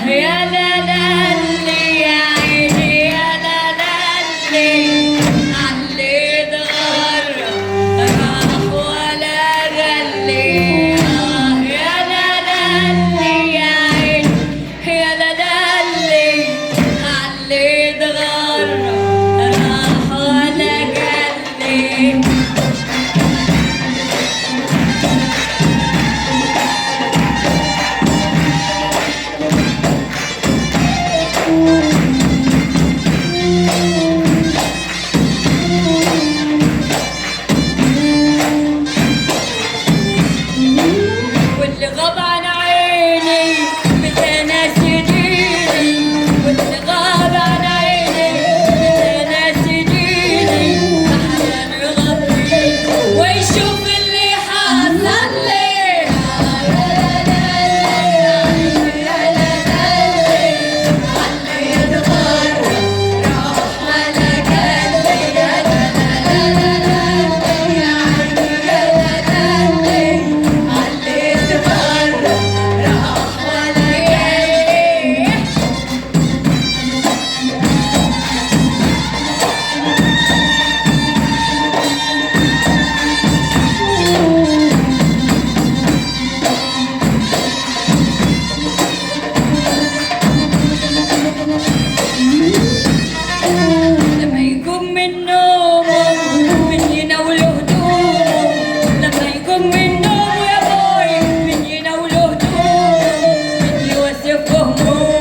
يا لا لا اللي يا عيني يا لا لا اللي علي اتغرب راح ولا غلي يا لا لا اللي يا عيني يا لا لا اللي علي اتغرب راح ولا غلي واللي غاب عن عيني متى ناسيني واللي غاب عن عيني متى ناسيني أحيان يغطي ويشوف اللي حصل لي لما يقوم من نومه من يناوله هدومه لما يقوم من نومه يا بوي من يناوله هدومه من يوسف همومه